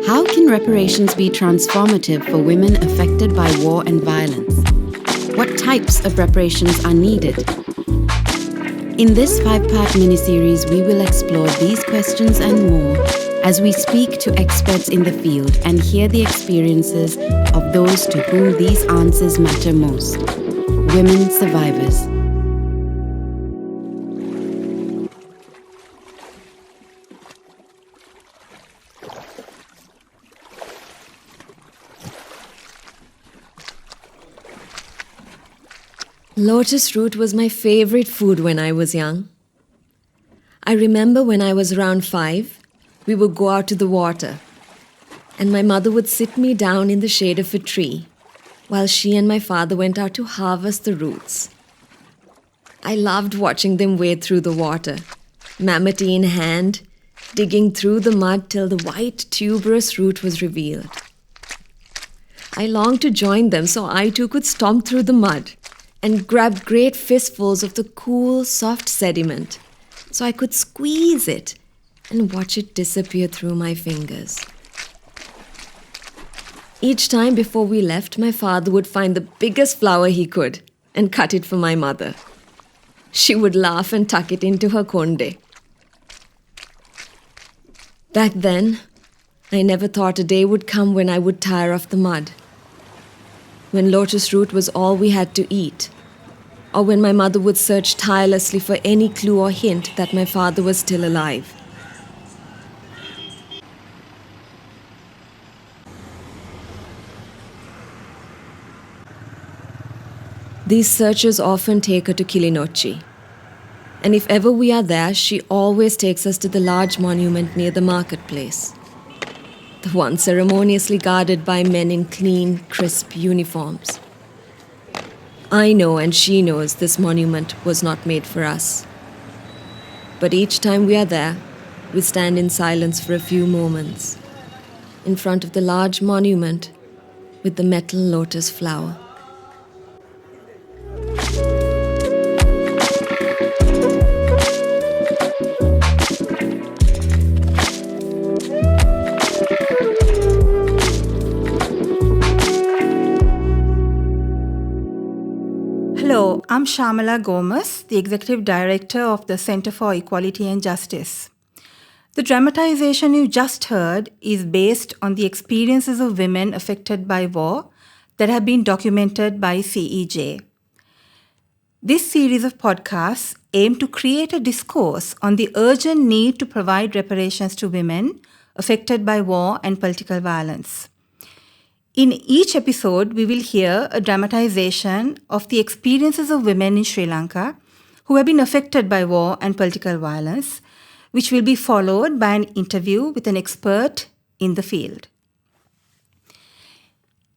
How can reparations be transformative for women affected by war and violence? What types of reparations are needed? In this 5-part miniseries, we will explore these questions and more as we speak to experts in the field and hear the experiences of those to whom these answers matter most: women survivors. Lotus root was my favorite food when I was young. I remember when I was around 5, we would go out to the water, and my mother would sit me down in the shade of a tree while she and my father went out to harvest the roots. I loved watching them wade through the water, mammoty in hand, digging through the mud till the white tuberous root was revealed. I longed to join them so I too could stomp through the mud and grab great fistfuls of the cool, soft sediment so I could squeeze it and watch it disappear through my fingers. Each time before we left, my father would find the biggest flower he could and cut it for my mother. She would laugh and tuck it into her konde. Back then, I never thought a day would come when I would tire of the mud, when lotus root was all we had to eat, or when my mother would search tirelessly for any clue or hint that my father was still alive. These searches often take her to Kilinochchi, and if ever we are there, she always takes us to the large monument near the marketplace, the one ceremoniously guarded by men in clean, crisp uniforms. I know and she knows this monument was not made for us. But each time we are there, we stand in silence for a few moments in front of the large monument with the metal lotus flower. Hello, I'm Shyamala Gomez, the Executive Director of the Center for Equality and Justice. The dramatization you just heard is based on the experiences of women affected by war that have been documented by CEJ. This series of podcasts aim to create a discourse on the urgent need to provide reparations to women affected by war and political violence. In each episode, we will hear a dramatization of the experiences of women in Sri Lanka who have been affected by war and political violence, which will be followed by an interview with an expert in the field.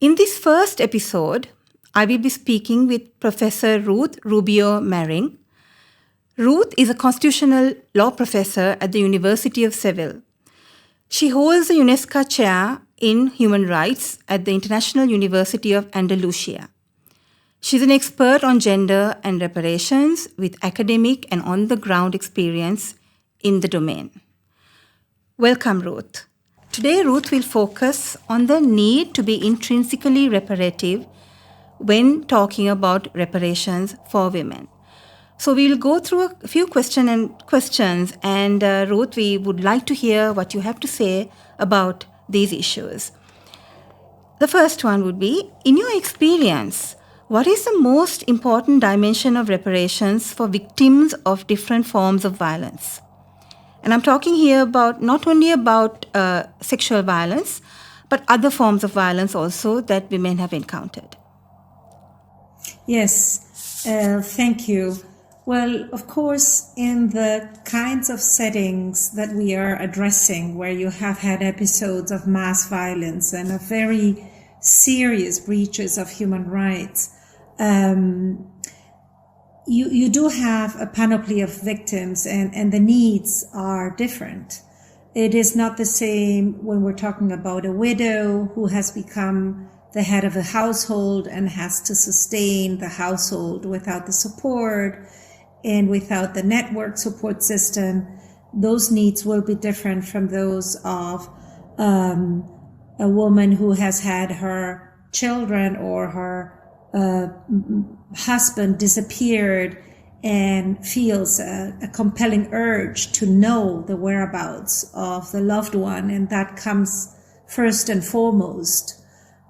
In this first episode, I will be speaking with Professor Ruth Rubio Marin. Ruth is a constitutional law professor at the University of Seville. She holds the UNESCO chair in human rights at the International University of Andalusia. She's an expert on gender and reparations with academic and on-the-ground experience in the domain. Welcome, Ruth. Today, Ruth will focus on the need to be intrinsically reparative when talking about reparations for women. So we will go through a few questions, and Ruth, we would like to hear what you have to say about these issues. The first one would be, in your experience, what is the most important dimension of reparations for victims of different forms of violence? And I'm talking here about not only about sexual violence, but other forms of violence also that women have encountered. Yes, thank you. Well, of course, in the kinds of settings that we are addressing, where you have had episodes of mass violence and of very serious breaches of human rights, you do have a panoply of victims, and the needs are different. It is not the same when we're talking about a widow who has become the head of a household and has to sustain the household without the support and without the network support system. Those needs will be different from those of a woman who has had her children or her husband disappeared and feels a compelling urge to know the whereabouts of the loved one, and that comes first and foremost.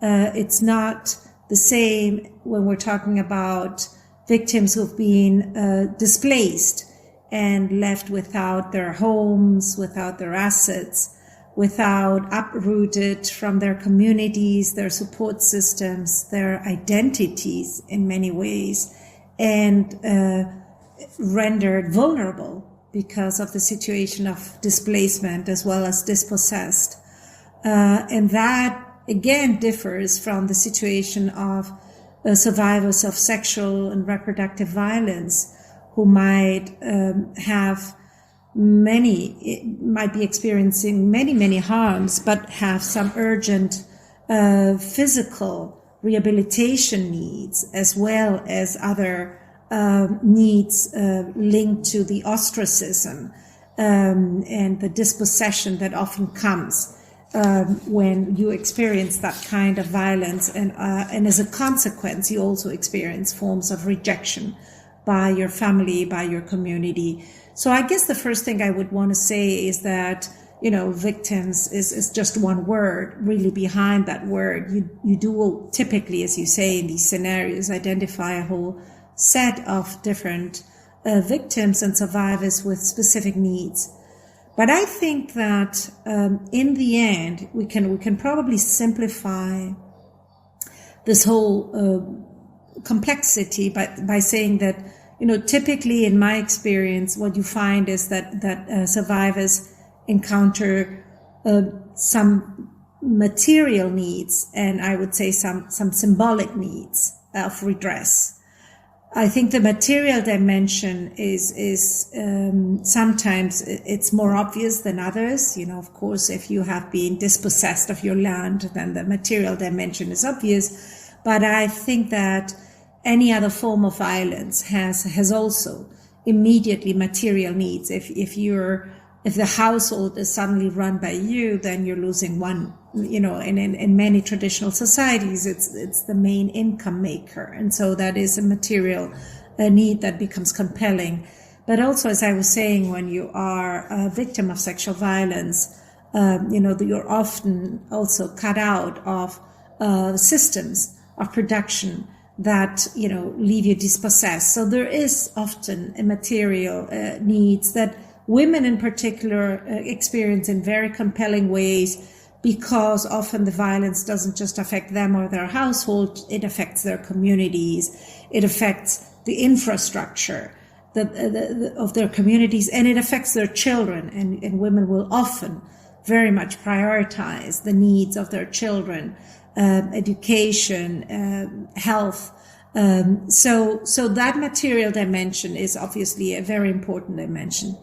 It's not the same when we're talking about victims who've been displaced and left without their homes, without their assets, without uprooted from their communities, their support systems, their identities in many ways, and rendered vulnerable because of the situation of displacement as well as dispossessed. And that again differs from the situation of survivors of sexual and reproductive violence who might be experiencing many harms, but have some urgent physical rehabilitation needs, as well as other needs linked to the ostracism and the dispossession that often comes when you experience that kind of violence, and as a consequence, you also experience forms of rejection by your family, by your community. So I guess the first thing I would want to say is that, victims is just one word. Really behind that word, you do typically, as you say, in these scenarios, identify a whole set of different victims and survivors with specific needs. But I think that in the end, we can probably simplify this whole complexity by saying that, typically in my experience, what you find is that survivors encounter some material needs, and I would say some symbolic needs of redress. I think the material dimension is sometimes it's more obvious than others. Of course, if you have been dispossessed of your land, then the material dimension is obvious. But I think that any other form of violence has also immediately material needs. If the household is suddenly run by you, then you're losing one. In many traditional societies, it's the main income maker, and so that is a material need that becomes compelling. But also, as I was saying, when you are a victim of sexual violence, you're often also cut out of systems of production that leave you dispossessed. So there is often a material needs that women in particular experience in very compelling ways, because often the violence doesn't just affect them or their household, it affects their communities, it affects the infrastructure of their communities, and it affects their children. And women will often very much prioritize the needs of their children, education, health. So that material dimension is obviously a very important dimension.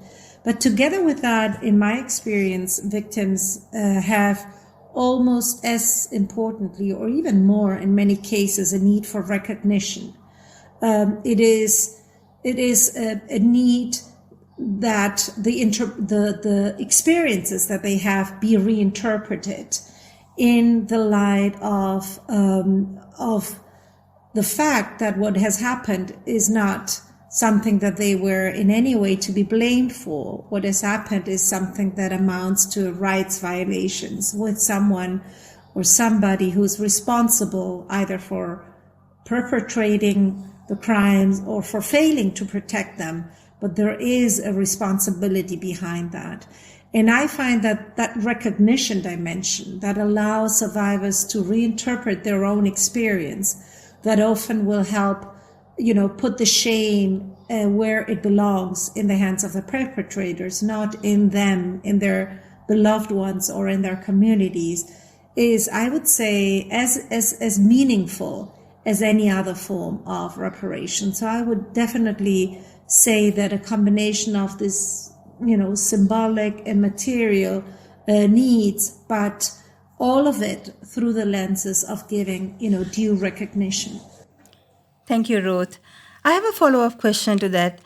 But together with that, in my experience, victims have almost as importantly, or even more in many cases, a need for recognition. It is a need that the experiences that they have be reinterpreted in the light of the fact that what has happened is not something that they were in any way to be blamed for. What has happened is something that amounts to rights violations with someone or somebody who's responsible either for perpetrating the crimes or for failing to protect them. But there is a responsibility behind that. And I find that recognition dimension that allows survivors to reinterpret their own experience, that often will help put the shame where it belongs, in the hands of the perpetrators, not in them, in their beloved ones or in their communities, is, I would say, as meaningful as any other form of reparation. So I would definitely say that a combination of this, symbolic and material needs, but all of it through the lenses of giving, due recognition. Thank you, Ruth. I have a follow-up question to that.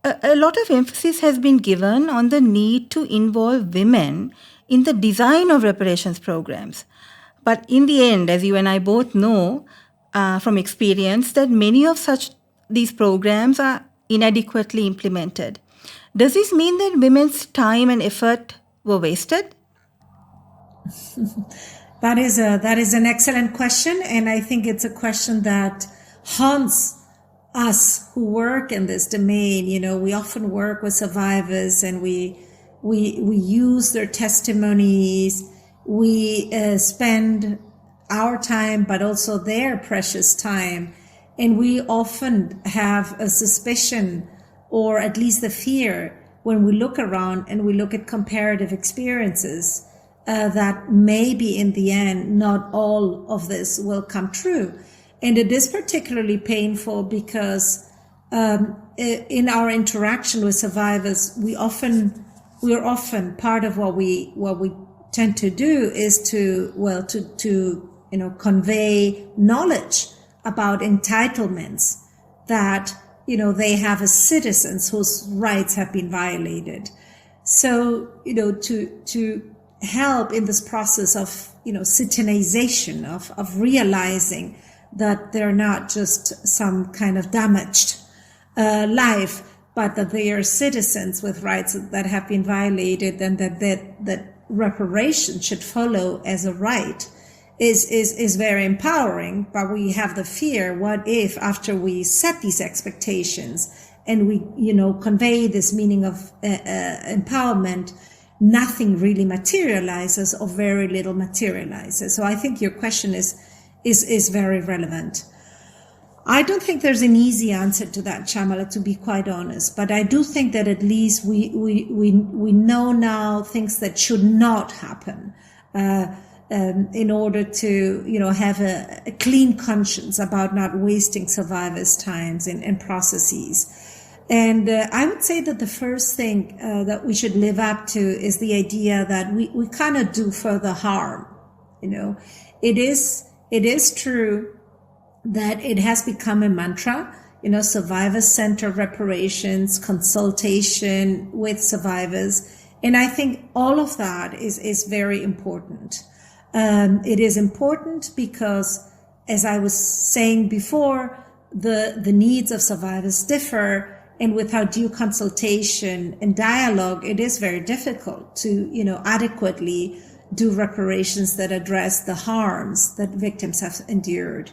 A lot of emphasis has been given on the need to involve women in the design of reparations programs. But in the end, as you and I both know from experience, that many of these programs are inadequately implemented. Does this mean that women's time and effort were wasted? That is an excellent question, and I think it's a question that haunts us who work in this domain. We often work with survivors, and we use their testimonies. We spend our time, but also their precious time, and we often have a suspicion, or at least the fear, when we look around and we look at comparative experiences, that maybe in the end not all of this will come true. And it is particularly painful because in our interaction with survivors, we're often part of what we tend to do is to convey knowledge about entitlements that they have as citizens whose rights have been violated. So to help in this process of citizenization, of realizing that they're not just some kind of damaged life, but that they are citizens with rights that have been violated, and that reparation should follow as a right, is very empowering. But we have the fear: what if, after we set these expectations and we convey this meaning of empowerment, nothing really materializes, or very little materializes? So I think your question is very relevant. I don't think there's an easy answer to that, Shyamala, to be quite honest. But I do think that at least we know now things that should not happen in order to have a clean conscience about not wasting survivors' times and processes. And I would say that the first thing that we should live up to is the idea that we kind of do further harm. It is true that it has become a mantra, survivor-centered reparations, consultation with survivors. And I think all of that is very important. It is important because, as I was saying before, the needs of survivors differ. And without due consultation and dialogue, it is very difficult to, adequately do reparations that address the harms that victims have endured.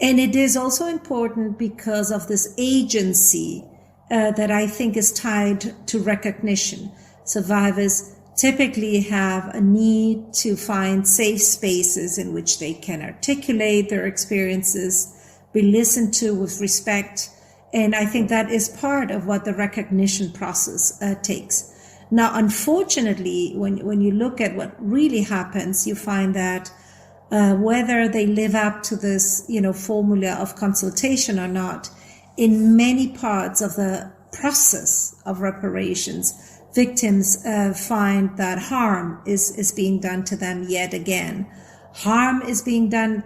And it is also important because of this agency that I think is tied to recognition. Survivors typically have a need to find safe spaces in which they can articulate their experiences, be listened to with respect. And I think that is part of what the recognition process takes. Now, unfortunately, when you look at what really happens, you find that whether they live up to this, formula of consultation or not, in many parts of the process of reparations, victims find that harm is being done to them yet again. Harm is being done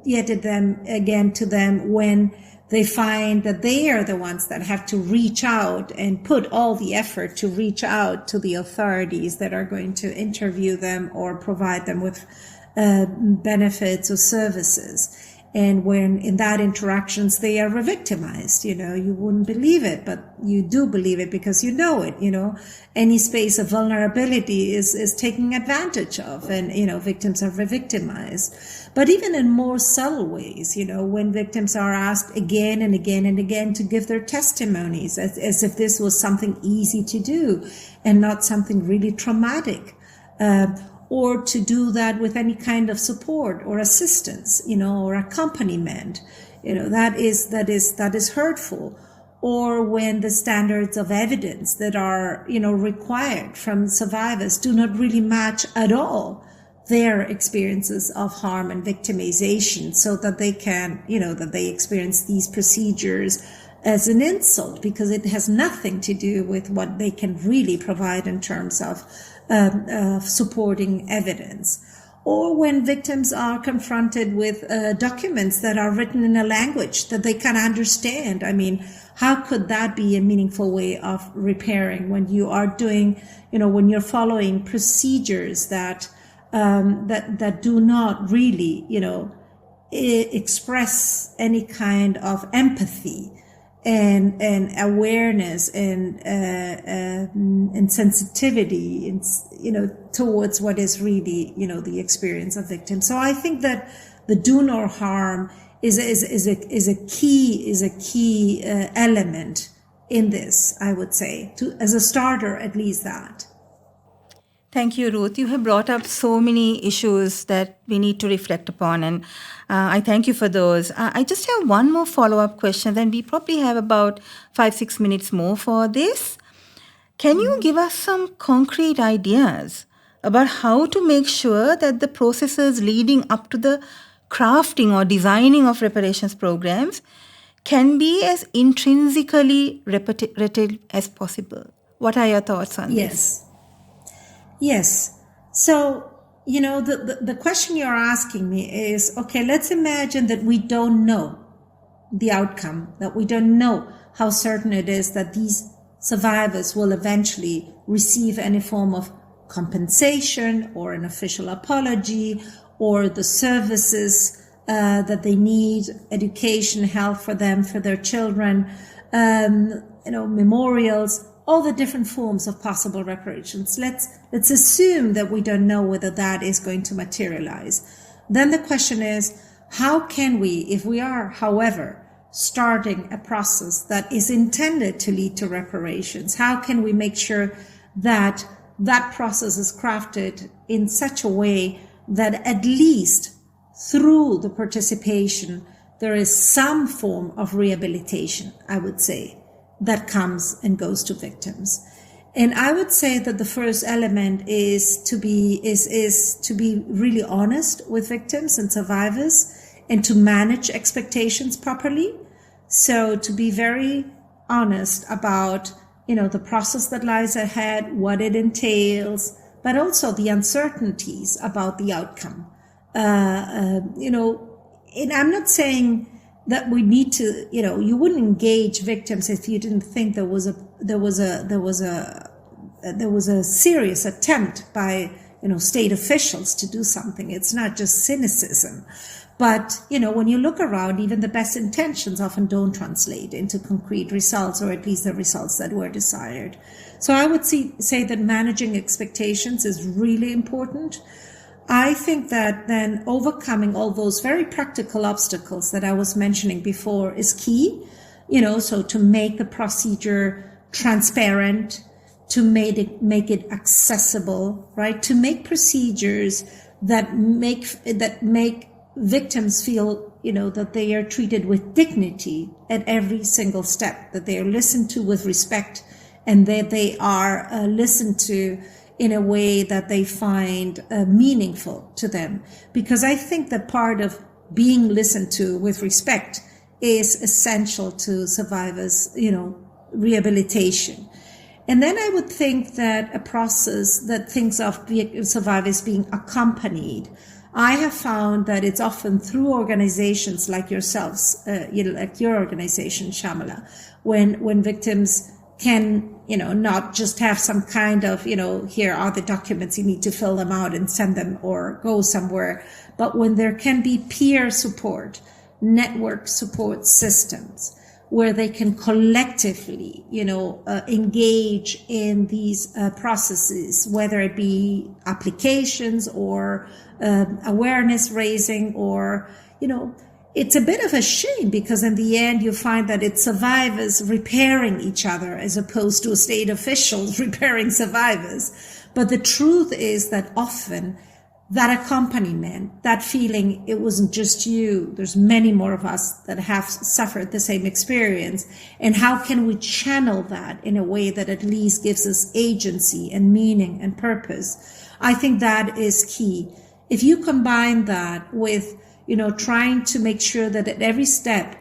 yet again to them when they find that they are the ones that have to reach out and put all the effort to reach out to the authorities that are going to interview them or provide them with benefits or services. And when in that interactions they are re-victimized, you wouldn't believe it, but you do believe it because you know it, any space of vulnerability is taken advantage of, and, victims are re-victimized. But even in more subtle ways, when victims are asked again and again and again to give their testimonies as if this was something easy to do and not something really traumatic, or to do that with any kind of support or assistance, or accompaniment, that is hurtful. Or when the standards of evidence that are, required from survivors do not really match at all their experiences of harm and victimization, so that they can, that they experience these procedures as an insult because it has nothing to do with what they can really provide in terms of supporting evidence. or when victims are confronted with documents that are written in a language that they can understand. I mean, how could that be a meaningful way of repairing when you are doing, when you're following procedures that do not really, express any kind of empathy and awareness and sensitivity, towards what is really, the experience of victims. So I think that the do no harm is a key element in this, I would say, as a starter, at least that. Thank you, Ruth. You have brought up so many issues that we need to reflect upon, and I thank you for those. I just have one more follow-up question, then we probably have about 5-6 minutes more for this. Can you give us some concrete ideas about how to make sure that the processes leading up to the crafting or designing of reparations programs can be as intrinsically reparative as possible? What are your thoughts on this? Yes. So, the question you're asking me is, okay, let's imagine that we don't know the outcome, that we don't know how certain it is that these survivors will eventually receive any form of compensation or an official apology or the services that they need, education, health for them, for their children, memorials, all the different forms of possible reparations. Let's assume that we don't know whether that is going to materialize. Then the question is, how can we, if we are, however, starting a process that is intended to lead to reparations, how can we make sure that that process is crafted in such a way that at least through the participation, there is some form of rehabilitation, I would say, that comes and goes to victims. And I would say that the first element is to be really honest with victims and survivors and to manage expectations properly. So to be very honest about, the process that lies ahead, what it entails, but also the uncertainties about the outcome. And I'm not saying that we need to, you wouldn't engage victims if you didn't think there was a serious attempt by, state officials to do something. It's not just cynicism. But, when you look around, even the best intentions often don't translate into concrete results, or at least the results that were desired. So I would say that managing expectations is really important. I think that then overcoming all those very practical obstacles that I was mentioning before is key, so to make the procedure transparent, to make it accessible, right? To make procedures that make victims feel, that they are treated with dignity at every single step, that they are listened to with respect, and that they are listened to in a way that they find meaningful to them. Because I think that part of being listened to with respect is essential to survivors, rehabilitation. And then I would think that a process that thinks of survivors being accompanied, I have found that it's often through organizations like yourselves, like your organization, Shyamala, when victims can, not just have some kind of, here are the documents, you need to fill them out and send them or go somewhere. But when there can be peer support, network support systems, where they can collectively, engage in these processes, whether it be applications or awareness raising or, it's a bit of a shame because in the end you find that it's survivors repairing each other as opposed to state officials repairing survivors. But the truth is that often that accompaniment, that feeling, it wasn't just you. There's many more of us that have suffered the same experience. And how can we channel that in a way that at least gives us agency and meaning and purpose? I think that is key. If you combine that with, trying to make sure that at every step,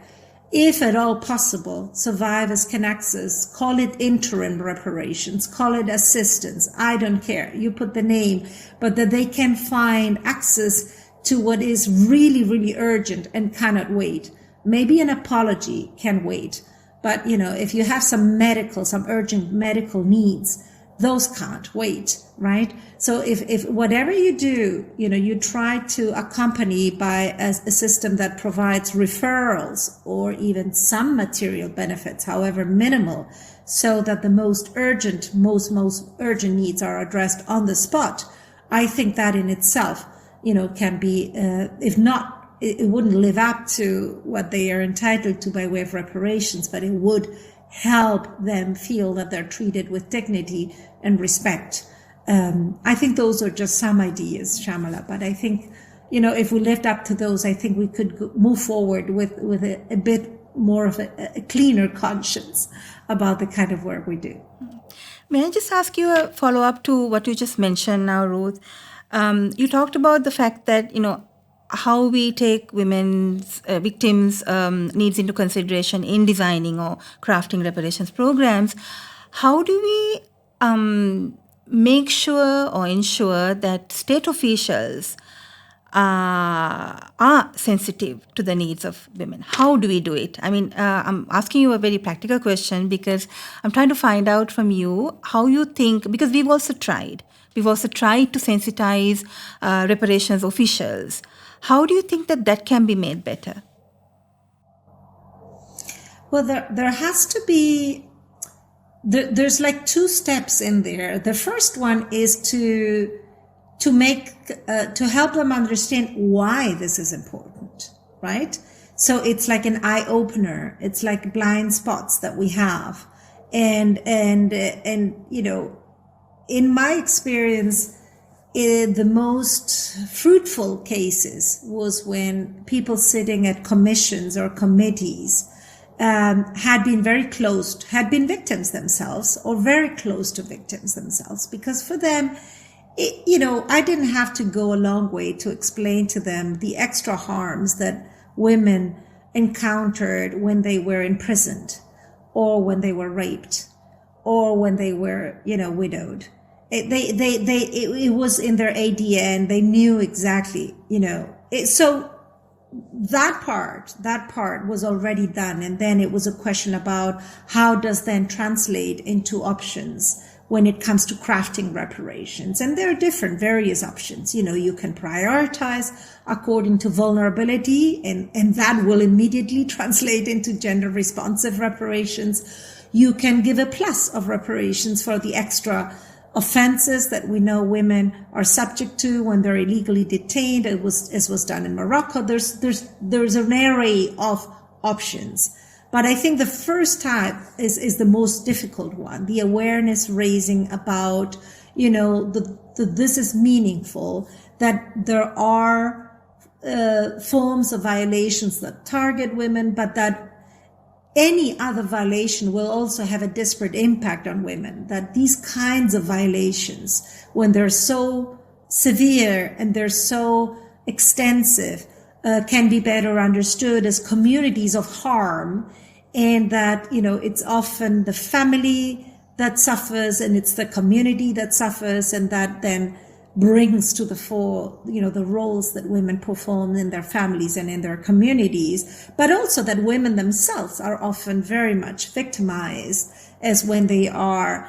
if at all possible, survivors can access, call it interim reparations, call it assistance, I don't care, you put the name, but that they can find access to what is really, really urgent and cannot wait. Maybe an apology can wait, but if you have some urgent medical needs, those can't wait, right? So if whatever you do, you try to accompany by a system that provides referrals or even some material benefits, however minimal, so that the most urgent needs are addressed on the spot, I think that in itself, can be, if not, it wouldn't live up to what they are entitled to by way of reparations, but it would help them feel that they're treated with dignity and respect. I think those are just some ideas, Shyamala, but I think, if we lived up to those, I think we could move forward with a bit more of a cleaner conscience about the kind of work we do. May I just ask you a follow-up to what you just mentioned now, Ruth? You talked about the fact that, how we take women's victims' needs into consideration in designing or crafting reparations programs. How do we make sure or ensure that state officials are sensitive to the needs of women? How do we do it? I mean, I'm asking you a very practical question because I'm trying to find out from you how you think, because we've also tried to sensitize reparations officials. How do you think that can be made better? Well, there has to be, there's like two steps in there. The first one is to help them understand why this is important, right? So it's like an eye opener. It's like blind spots that we have. And in my experience, the most fruitful cases was when people sitting at commissions or committees had been victims themselves or very close to victims themselves. Because for them, I didn't have to go a long way to explain to them the extra harms that women encountered when they were imprisoned or when they were raped or when they were, widowed. It was in their ADN. They knew exactly, so that part was already done. And then it was a question about how does then translate into options when it comes to crafting reparations. And there are various options. You can prioritize according to vulnerability, and that will immediately translate into gender responsive reparations. You can give a plus of reparations for the extra offenses that we know women are subject to when they're illegally detained, as was done in Morocco. There's an array of options. But I think the first type is the most difficult one, the awareness raising about, this is meaningful, that there are forms of violations that target women, but that any other violation will also have a disparate impact on women, that these kinds of violations, when they're so severe and they're so extensive, can be better understood as communities of harm, and that, it's often the family that suffers and it's the community that suffers, and that then brings to the fore, the roles that women perform in their families and in their communities, but also that women themselves are often very much victimized as when they are,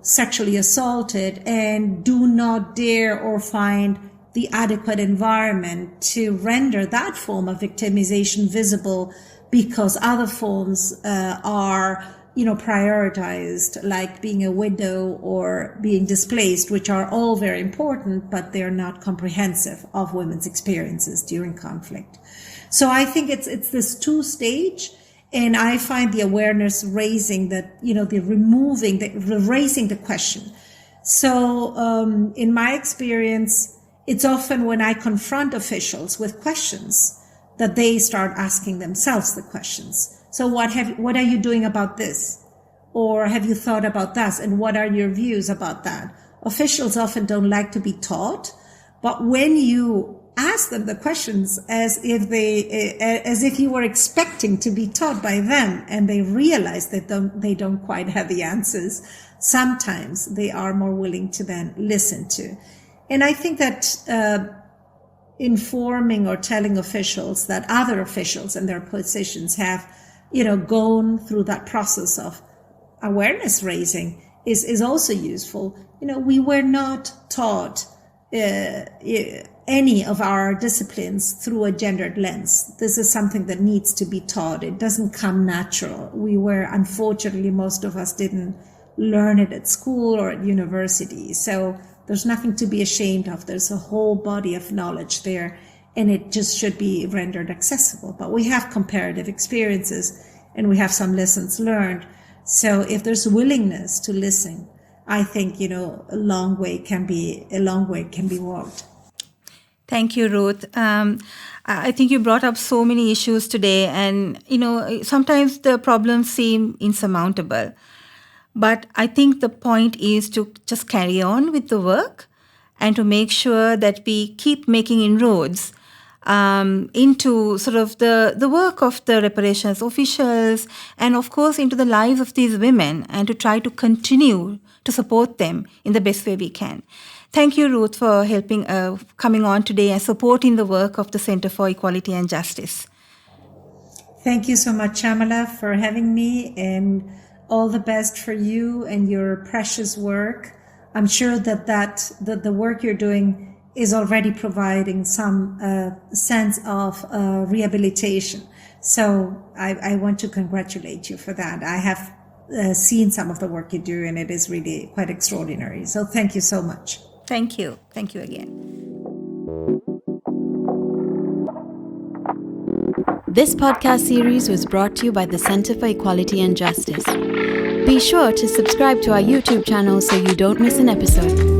sexually assaulted and do not dare or find the adequate environment to render that form of victimization visible because other forms are prioritized, like being a widow or being displaced, which are all very important, but they're not comprehensive of women's experiences during conflict. So I think it's this two-stage, and I find the awareness raising that, raising the question. So in my experience, it's often when I confront officials with questions that they start asking themselves the questions. So what are you doing about this? Or have you thought about that? And what are your views about that? Officials often don't like to be taught, but when you ask them the questions as if you were expecting to be taught by them, and they realize that they don't quite have the answers, sometimes they are more willing to then listen to. And I think that informing or telling officials that other officials in their positions have, gone through that process of awareness raising is also useful. We were not taught any of our disciplines through a gendered lens. This is something that needs to be taught. It doesn't come natural. Unfortunately, most of us didn't learn it at school or at university. So there's nothing to be ashamed of. There's a whole body of knowledge there, and it just should be rendered accessible. But we have comparative experiences, and we have some lessons learned. So if there's willingness to listen, I think, a long way can be walked. Thank you, Ruth. I think you brought up so many issues today, and, sometimes the problems seem insurmountable. But I think the point is to just carry on with the work and to make sure that we keep making inroads into sort of the work of the reparations officials and, of course, into the lives of these women, and to try to continue to support them in the best way we can. Thank you, Ruth, for helping, coming on today and supporting the work of the Center for Equality and Justice. Thank you so much, Shyamala, for having me, and all the best for you and your precious work. I'm sure that the work you're doing is already providing some sense of rehabilitation. So I want to congratulate you for that. I have seen some of the work you do, and it is really quite extraordinary. So thank you so much. Thank you. Thank you again. This podcast series was brought to you by the Center for Equality and Justice. Be sure to subscribe to our YouTube channel so you don't miss an episode.